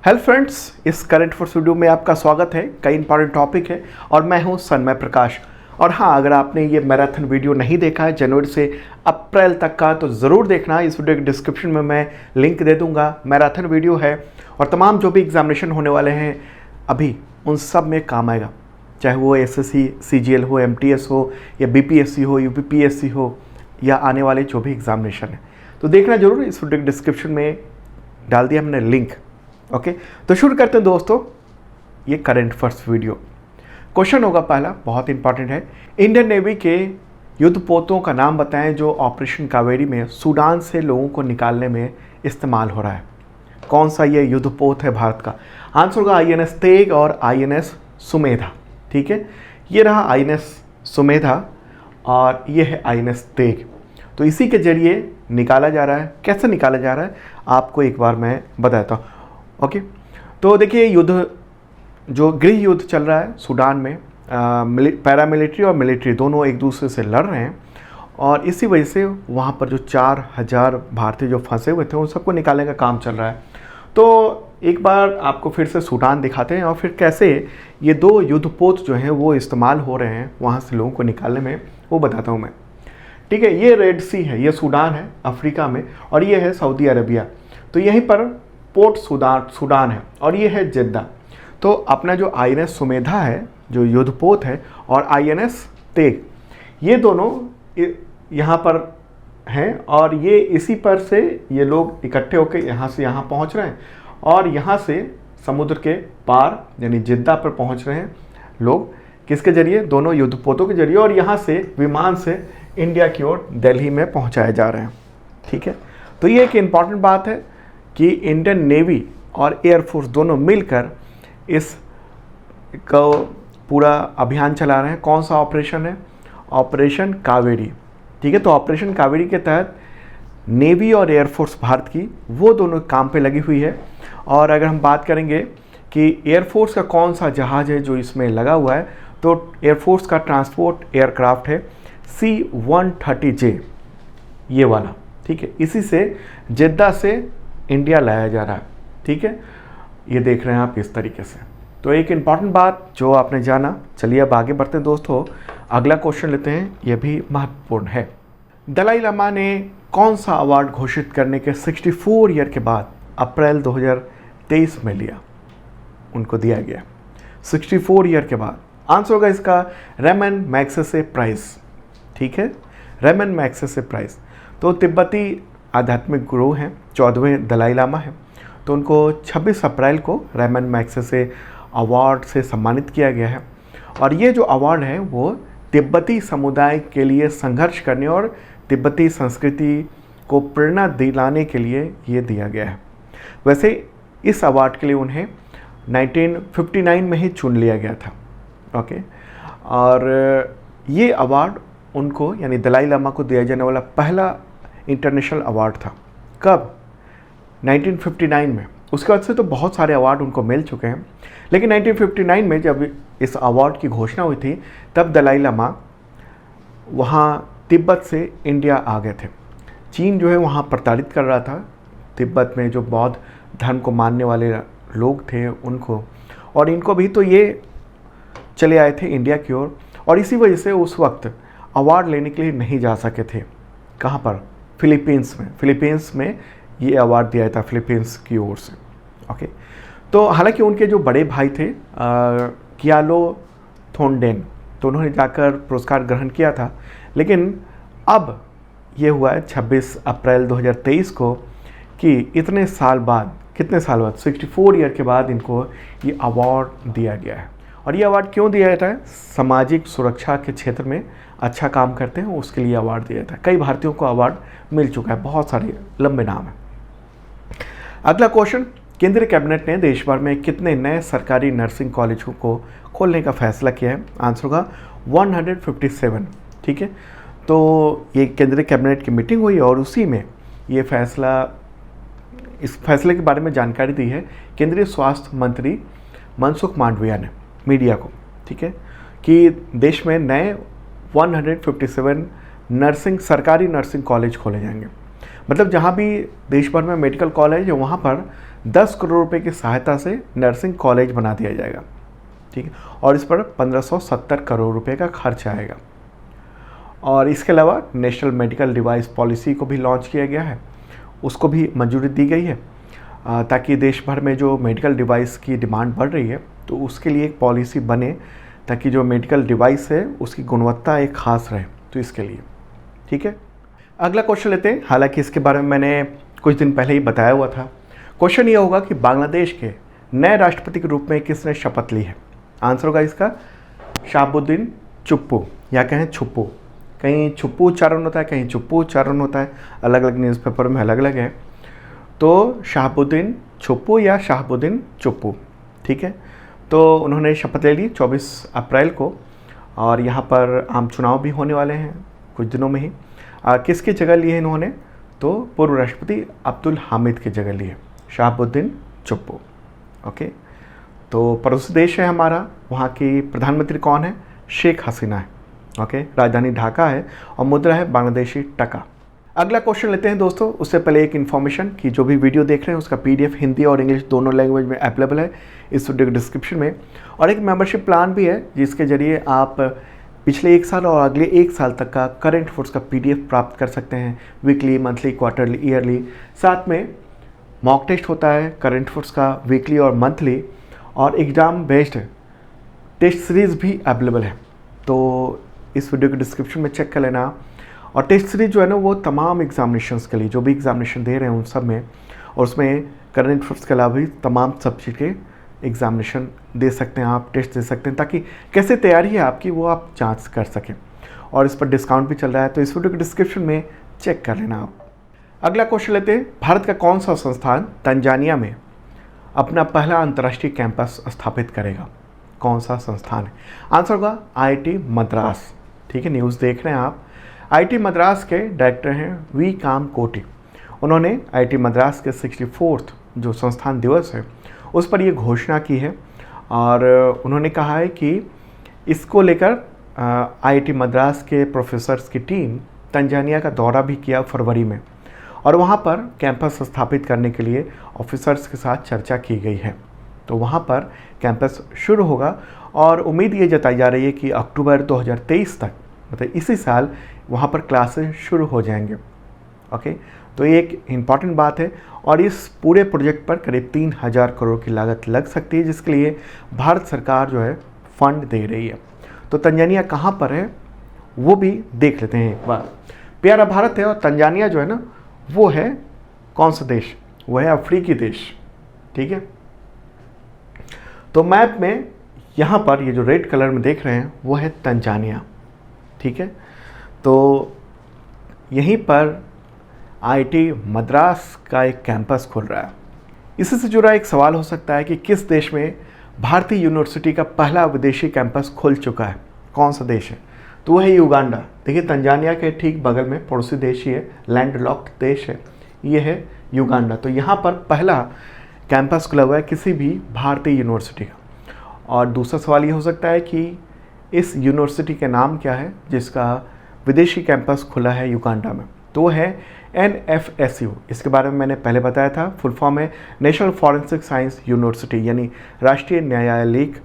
Hello friends, इस current affairs video में आपका स्वागत है। कई इंपॉर्टेंट टॉपिक है और मैं हूं सन्मय प्रकाश। और हाँ, अगर आपने ये मैराथन वीडियो नहीं देखा है जनवरी से अप्रैल तक का तो ज़रूर देखना। इस वीडियो के डिस्क्रिप्शन में मैं लिंक दे दूंगा। मैराथन वीडियो है और तमाम जो भी एग्जामिनेशन होने वाले हैं अभी उन सब में काम आएगा, चाहे वो एसएससी सीजीएल हो, एमटीएस हो या बीपीएससी हो, यूपीपीएससी हो या आने वाले जो भी एग्जामिनेशन है तो देखना जरूर। इस वीडियो के डिस्क्रिप्शन में डाल दिया हमने लिंक। ओके, तो शुरू करते हैं दोस्तों ये करंट अफेयर्स वीडियो। क्वेश्चन होगा पहला, बहुत इंपॉर्टेंट है। इंडियन नेवी के युद्धपोतों का नाम बताएं जो ऑपरेशन कावेरी में सूडान से लोगों को निकालने में इस्तेमाल हो रहा है। कौन सा ये युद्धपोत है भारत का? आंसर होगा आईएनएस तेग और आईएनएस सुमेधा। ठीक है, ये रहा आईएनएस सुमेधा और ये है आईएनएस तेग। तो इसी के जरिए निकाला जा रहा है। कैसे निकाला जा रहा है आपको एक बार मैं बताता हूँ। ओके, तो देखिए युद्ध जो गृह युद्ध चल रहा है सूडान में, पैरामिलिट्री और मिलिट्री दोनों एक दूसरे से लड़ रहे हैं और इसी वजह से वहाँ पर जो 4000 भारतीय जो फंसे हुए थे उन सबको निकालने का काम चल रहा है। तो एक बार आपको फिर से सूडान दिखाते हैं और फिर कैसे ये दो युद्धपोत जो हैं वो इस्तेमाल हो रहे हैं वहाँ से लोगों को निकालने में, वो बताता हूँ मैं। ठीक है, ये रेड सी है, ये सूडान है अफ्रीका में और ये है सऊदी अरबिया। तो यहीं पर पोर्ट सूडान है और ये है जिद्दा। तो अपना जो आईएनएस सुमेधा है जो युद्धपोत है और आईएनएस तेग, ये दोनों यहाँ पर हैं और ये इसी पर से ये लोग इकट्ठे होकर यहाँ से यहाँ पहुँच रहे हैं और यहाँ से समुद्र के पार यानी जिद्दा पर पहुँच रहे हैं लोग। किसके जरिए? दोनों युद्धपोतों के जरिए। और यहाँ से विमान से इंडिया की ओर दिल्ली में पहुँचाए जा रहे हैं। ठीक है, तो ये एक इम्पॉर्टेंट बात है कि इंडियन नेवी और एयरफोर्स दोनों मिलकर इस का पूरा अभियान चला रहे हैं। कौन सा ऑपरेशन है? ऑपरेशन कावेरी। ठीक है, तो ऑपरेशन कावेरी के तहत नेवी और एयरफोर्स भारत की वो दोनों काम पे लगी हुई है। और अगर हम बात करेंगे कि एयरफोर्स का कौन सा जहाज़ है जो इसमें लगा हुआ है, तो एयरफोर्स का ट्रांसपोर्ट एयरक्राफ्ट है C-130J, ये वाला। ठीक है, इसी से जिद्दा से इंडिया लाया जा रहा है। ठीक है, ये देख रहे हैं आप इस तरीके से। तो एक इम्पॉर्टेंट बात जो आपने जाना। चलिए अब आगे बढ़ते हैं दोस्तों, अगला क्वेश्चन लेते हैं, यह भी महत्वपूर्ण है। दलाई लामा ने कौन सा अवार्ड घोषित करने के 64 ईयर के बाद अप्रैल 2023 में लिया? उनको दिया गया 64 ईयर के बाद। आंसर होगा इसका रेमन मैग्सेसे प्राइज़। ठीक है, रेमन मैग्सेसे प्राइज़। तो तिब्बती आध्यात्मिक गुरु हैं, 14वें दलाई लामा हैं। तो उनको 26 अप्रैल को रेमन मैग्सेसे अवार्ड से सम्मानित किया गया है। और ये जो अवार्ड है वो तिब्बती समुदाय के लिए संघर्ष करने और तिब्बती संस्कृति को प्रेरणा दिलाने के लिए ये दिया गया है। वैसे इस अवार्ड के लिए उन्हें 1959 में ही चुन लिया गया था। ओके, और ये अवार्ड उनको यानी दलाई लामा को दिया जाने वाला पहला इंटरनेशनल अवार्ड था। कब? 1959 में। उसके बाद से तो बहुत सारे अवार्ड उनको मिल चुके हैं, लेकिन 1959 में जब इस अवार्ड की घोषणा हुई थी तब दलाई लामा वहाँ तिब्बत से इंडिया आ गए थे। चीन जो है वहाँ प्रताड़ित कर रहा था तिब्बत में जो बौद्ध धर्म को मानने वाले लोग थे उनको, और इनको भी तो ये चले आए थे इंडिया की ओर। और इसी वजह से उस वक्त अवार्ड लेने के लिए नहीं जा सके थे। कहाँ पर? फिलीपींस में ये अवार्ड दिया था, फिलीपींस की ओर से। ओके, तो हालांकि उनके जो बड़े भाई थे कियालो थोंडेन, तो उन्होंने जाकर पुरस्कार ग्रहण किया था। लेकिन अब ये हुआ है 26 अप्रैल 2023 को कि इतने साल बाद, कितने साल बाद, 64 ईयर के बाद इनको ये अवार्ड दिया गया है। और ये अवार्ड क्यों दिया जाता है? सामाजिक सुरक्षा के क्षेत्र में अच्छा काम करते हैं उसके लिए अवार्ड दिया जाता है। कई भारतीयों को अवार्ड मिल चुका है, बहुत सारे लंबे नाम हैं। अगला क्वेश्चन, केंद्रीय कैबिनेट ने देश भर में कितने नए सरकारी नर्सिंग कॉलेजों को खोलने का फैसला किया है? आंसर होगा 157। ठीक है, तो ये केंद्रीय कैबिनेट की मीटिंग हुई और उसी में ये फैसला, इस फैसले के बारे में जानकारी दी है केंद्रीय स्वास्थ्य मंत्री मनसुख मांडविया ने मीडिया को। ठीक है, कि देश में नए 157 सरकारी नर्सिंग कॉलेज खोले जाएंगे। मतलब जहाँ भी देश भर में मेडिकल कॉलेज है वहाँ पर 10 करोड़ रुपए की सहायता से नर्सिंग कॉलेज बना दिया जाएगा, ठीक है, और इस पर 1570 करोड़ रुपए का खर्च आएगा। और इसके अलावा नेशनल मेडिकल डिवाइस पॉलिसी को भी लॉन्च किया गया है, उसको भी मंजूरी दी गई है, ताकि देश भर में जो मेडिकल डिवाइस की डिमांड बढ़ रही है तो उसके लिए एक पॉलिसी बने, ताकि जो मेडिकल डिवाइस है उसकी गुणवत्ता एक खास रहे, तो इसके लिए, ठीक है। अगला क्वेश्चन लेते हैं, हालांकि इसके बारे में मैंने कुछ दिन पहले ही बताया हुआ था। क्वेश्चन ये होगा कि बांग्लादेश के नए राष्ट्रपति के रूप में किसने शपथ ली है। आंसर होगा इसका शहाबुद्दीन चुप्पू, या कहें छुप्पू, कहीं छुप्पू उच्चारण होता है, कहीं चुप्पू उच्चारण होता है, अलग अलग न्यूज़पेपर में अलग अलग है। तो शहाबुद्दीन छुप्पू या शहाबुद्दीन चुप्पू, ठीक है। तो उन्होंने शपथ ले ली 24 अप्रैल को, और यहाँ पर आम चुनाव भी होने वाले हैं कुछ दिनों में ही। किसकी जगह लिए इन्होंने, तो पूर्व राष्ट्रपति अब्दुल हामिद की जगह लिए शहाबुद्दीन चुप्पू, ओके। तो पड़ोसी देश है हमारा, वहाँ की प्रधानमंत्री कौन है, शेख हसीना है, ओके। राजधानी ढाका है और मुद्रा है बांग्लादेशी टका। अगला क्वेश्चन लेते हैं दोस्तों, उससे पहले एक इन्फॉर्मेशन कि जो भी वीडियो देख रहे हैं उसका PDF हिंदी और इंग्लिश दोनों लैंग्वेज में अवेलेबल है इस वीडियो के डिस्क्रिप्शन में। और एक मेंबरशिप प्लान भी है जिसके जरिए आप पिछले 1 साल और अगले 1 साल तक का करंट अफेयर्स का PDF प्राप्त कर सकते हैं, वीकली, मंथली, क्वार्टरली, ईयरली। साथ में मॉक टेस्ट होता है करंट अफेयर्स का वीकली और मंथली, और एग्ज़ाम बेस्ड टेस्ट सीरीज़ भी अवेलेबल है, तो इस वीडियो के डिस्क्रिप्शन में चेक कर लेना। और टेस्ट सीरीज जो है ना वो तमाम एग्जामिनेशंस के लिए, जो भी एग्जामिनेशन दे रहे हैं उन सब में, और उसमें करंट अफेयर्स के अलावा भी तमाम सब्जेक्ट के एग्जामिनेशन दे सकते हैं आप, टेस्ट दे सकते हैं, ताकि कैसे तैयारी है आपकी वो आप जांच कर सकें। और इस पर डिस्काउंट भी चल रहा है, तो इस वीडियो के डिस्क्रिप्शन में चेक कर लेना आप। अगला क्वेश्चन लेते हैं, भारत का कौन सा संस्थान तंजानिया में अपना पहला अंतर्राष्ट्रीय कैंपस स्थापित करेगा। कौन सा संस्थान है, आंसर होगा IIT मद्रास, ठीक है। न्यूज़ देख रहे हैं आप। IIT मद्रास के डायरेक्टर हैं वी काम कोटी। उन्होंने IIT मद्रास के 64th जो संस्थान दिवस है उस पर ये घोषणा की है, और उन्होंने कहा है कि इसको लेकर IIT मद्रास के प्रोफेसर्स की टीम तंजानिया का दौरा भी किया फरवरी में, और वहाँ पर कैंपस स्थापित करने के लिए ऑफिसर्स के साथ चर्चा की गई है। तो वहाँ पर कैंपस शुरू होगा, और उम्मीद ये जताई जा रही है कि अक्टूबर 2023 तक, मतलब इसी साल, वहाँ पर क्लासेस शुरू हो जाएंगे, ओके। तो ये एक इम्पॉर्टेंट बात है, और इस पूरे प्रोजेक्ट पर करीब 3000 करोड़ की लागत लग सकती है, जिसके लिए भारत सरकार जो है फंड दे रही है। तो तंजानिया कहाँ पर है वो भी देख लेते हैं एक बार। प्यारा भारत है, और तंजानिया जो है ना वो है कौन सा देश, वो है अफ्रीकी देश, ठीक है। तो मैप में यहाँ पर ये जो रेड कलर में देख रहे हैं वो है तंजानिया, ठीक है। तो यहीं पर IIT मद्रास का एक कैंपस खुल रहा है। इसी से जुड़ा एक सवाल हो सकता है कि किस देश में भारतीय यूनिवर्सिटी का पहला विदेशी कैंपस खुल चुका है, कौन सा देश है, तो वो है युगांडा। देखिए तंजानिया के ठीक बगल में पड़ोसी देश ही है, लैंडलॉक्ड देश है, ये है युगांडा। तो यहाँ पर पहला कैंपस खुला हुआ है किसी भी भारतीय यूनिवर्सिटी का। और दूसरा सवाल ये हो सकता है कि इस यूनिवर्सिटी का नाम क्या है जिसका विदेशी कैंपस खुला है युगांडा में, तो वो है NFSU। इसके बारे में मैंने पहले बताया था, फुल फॉर्म है नेशनल फॉरेंसिक साइंस यूनिवर्सिटी, यानी राष्ट्रीय न्यायालयिक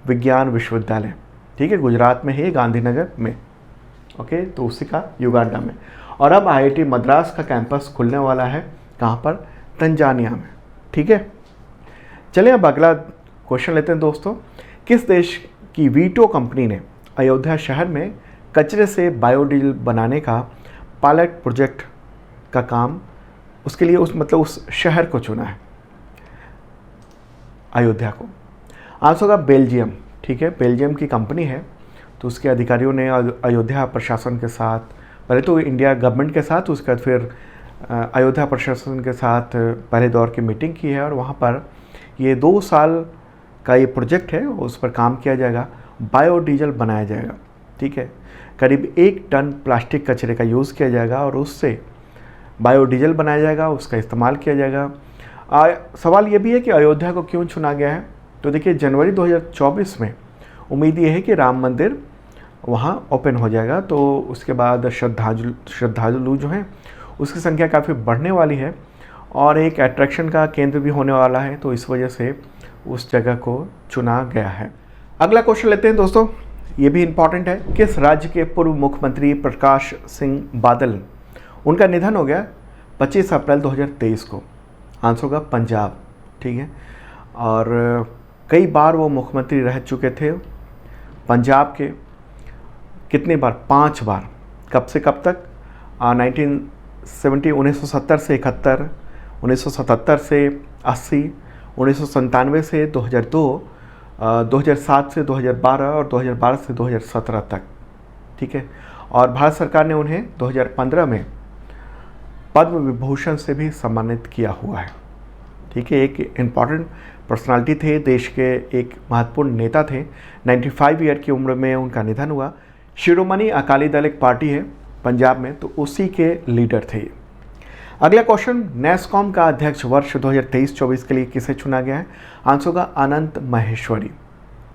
विज्ञान विश्वविद्यालय, ठीक है। गुजरात में है, गांधीनगर में, ओके। तो उसी का युगांडा में। और अब IIT मद्रास का कैंपस खुलने वाला है कहाँ पर, तंजानिया में, ठीक है। चलिए अब अगला क्वेश्चन लेते हैं दोस्तों। किस देश की वीटो कंपनी ने अयोध्या शहर में कचरे से बायोडीजल बनाने का पायलट प्रोजेक्ट का काम, उसके लिए उस शहर को चुना है, अयोध्या को। आंसर होगा बेल्जियम, ठीक है। बेल्जियम की कंपनी है, तो उसके अधिकारियों ने अयोध्या प्रशासन के साथ, पहले तो इंडिया गवर्नमेंट के साथ, उसके बाद फिर अयोध्या प्रशासन के साथ पहले दौर की मीटिंग की है, और वहाँ पर ये 2 साल का ये प्रोजेक्ट है, उस पर काम किया जाएगा, बायोडीजल बनाया जाएगा, ठीक है। करीब 1 टन प्लास्टिक कचरे का यूज़ किया जाएगा और उससे बायोडीजल बनाया जाएगा, उसका इस्तेमाल किया जाएगा। सवाल ये भी है कि अयोध्या को क्यों चुना गया है, तो देखिए जनवरी 2024 में उम्मीद ये है कि राम मंदिर वहाँ ओपन हो जाएगा, तो उसके बाद श्रद्धालु जो हैं उसकी संख्या काफ़ी बढ़ने वाली है, और एक अट्रैक्शन का केंद्र भी होने वाला है, तो इस वजह से उस जगह को चुना गया है। अगला क्वेश्चन लेते हैं दोस्तों, ये भी इम्पॉर्टेंट है। किस राज्य के पूर्व मुख्यमंत्री प्रकाश सिंह बादल, उनका निधन हो गया 25 अप्रैल 2023 को? आंसर होगा पंजाब। ठीक है, और कई बार वो मुख्यमंत्री रह चुके थे पंजाब के। कितनी बार? 5 बार। कब से कब तक? 1970 से 71, 1977 से 80, 1997 से 2002, 2007 से 2012 और 2012 से 2017 तक। ठीक है, और भारत सरकार ने उन्हें 2015 में पद्म विभूषण से भी सम्मानित किया हुआ है। ठीक है, एक इम्पॉर्टेंट पर्सनालिटी थे, देश के एक महत्वपूर्ण नेता थे। 95 ईयर की उम्र में उनका निधन हुआ। शिरोमणि अकाली दल एक पार्टी है पंजाब में, तो उसी के लीडर थे। अगला क्वेश्चन, नैस्कॉम का अध्यक्ष वर्ष 2023-24 के लिए किसे चुना गया है? आंसर होगा अनंत महेश्वरी।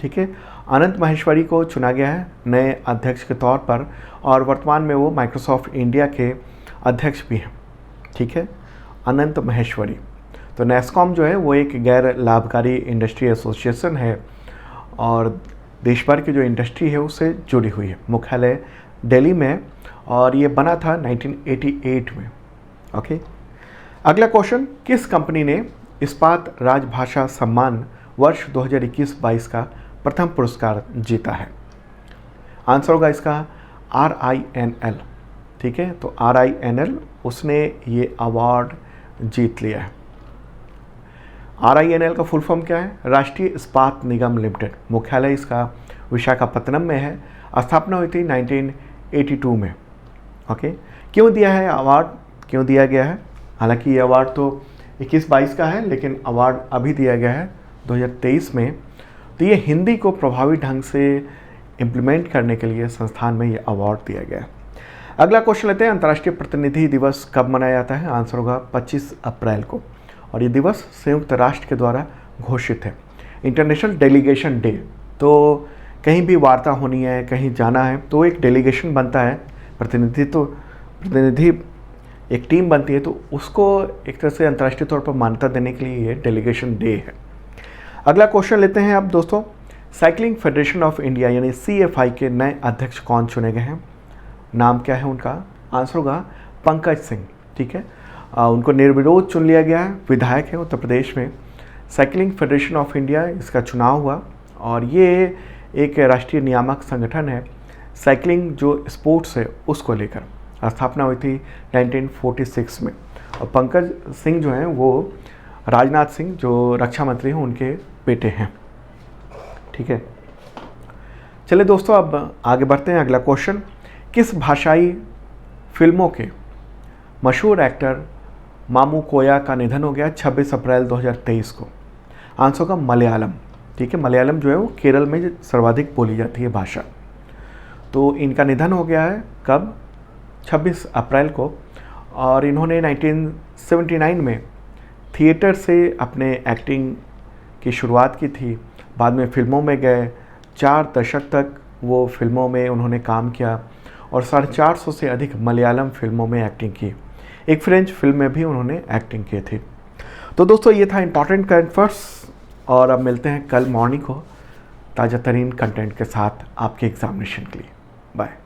ठीक है, अनंत महेश्वरी को चुना गया है नए अध्यक्ष के तौर पर, और वर्तमान में वो माइक्रोसॉफ्ट इंडिया के अध्यक्ष भी हैं। ठीक है, अनंत महेश्वरी। तो नैस्कॉम जो है वो एक गैर लाभकारी इंडस्ट्री एसोसिएशन है और देश भर की जो इंडस्ट्री है उससे जुड़ी हुई है। मुख्यालय दिल्ली में, और ये बना था 1988 में। ओके, अगला क्वेश्चन, किस कंपनी ने इस्पात राजभाषा सम्मान वर्ष 2021-22 का प्रथम पुरस्कार जीता है? आंसर होगा इसका RINL। ठीक है, तो RINL उसने ये अवार्ड जीत लिया है। RINL का फुल फॉर्म क्या है? राष्ट्रीय इस्पात निगम लिमिटेड। मुख्यालय इसका विशाखापत्तनम में है। स्थापना हुई थी 1982 में। ओके, क्यों दिया है अवार्ड, क्यों दिया गया है? हालांकि ये अवार्ड तो 21-22 का है, लेकिन अवार्ड अभी दिया गया है 2023 में। तो ये हिंदी को प्रभावी ढंग से इम्प्लीमेंट करने के लिए संस्थान में ये अवार्ड दिया गया है। अगला क्वेश्चन लेते हैं, अंतर्राष्ट्रीय प्रतिनिधि दिवस कब मनाया जाता है? आंसर होगा 25 अप्रैल को, और ये दिवस संयुक्त राष्ट्र के द्वारा घोषित है। इंटरनेशनल डेलीगेशन डे, तो कहीं भी वार्ता होनी है, कहीं जाना है, तो एक डेलीगेशन बनता है, प्रतिनिधि एक टीम बनती है, तो उसको एक तरह से अंतर्राष्ट्रीय तौर पर मान्यता देने के लिए ये डेलीगेशन डे है। अगला क्वेश्चन लेते हैं अब दोस्तों, साइकिलिंग फेडरेशन ऑफ इंडिया यानी CFI के नए अध्यक्ष कौन चुने गए हैं? नाम क्या है उनका? आंसर होगा पंकज सिंह। ठीक है, उनको निर्विरोध चुन लिया गया है, विधायक है उत्तर प्रदेश में। साइकिलिंग फेडरेशन ऑफ इंडिया इसका चुनाव हुआ, और ये एक राष्ट्रीय नियामक संगठन है साइकिलिंग जो स्पोर्ट्स है उसको लेकर। स्थापना हुई थी 1946 में, और पंकज सिंह जो हैं वो राजनाथ सिंह जो रक्षा मंत्री हैं उनके बेटे हैं। ठीक है, चलिए दोस्तों अब आगे बढ़ते हैं। अगला क्वेश्चन, किस भाषाई फिल्मों के मशहूर एक्टर मामू कोया का निधन हो गया 26 अप्रैल 2023 को? आंसर होगा मलयालम। ठीक है, मलयालम जो है वो केरल में सर्वाधिक बोली जाती है भाषा। तो इनका निधन हो गया है कब? 26 अप्रैल को, और इन्होंने 1979 में थिएटर से अपने एक्टिंग की शुरुआत की थी। बाद में फिल्मों में गए, 4 दशक तक वो फिल्मों में उन्होंने काम किया, और 450 से अधिक मलयालम फिल्मों में एक्टिंग की। एक फ्रेंच फिल्म में भी उन्होंने एक्टिंग की थी। तो दोस्तों ये था इम्पॉर्टेंट करंट अफेयर्स, और अब मिलते हैं कल मॉर्निंग को ताज़ा तरीन कंटेंट के साथ आपके एग्जामिनेशन के लिए। बाय।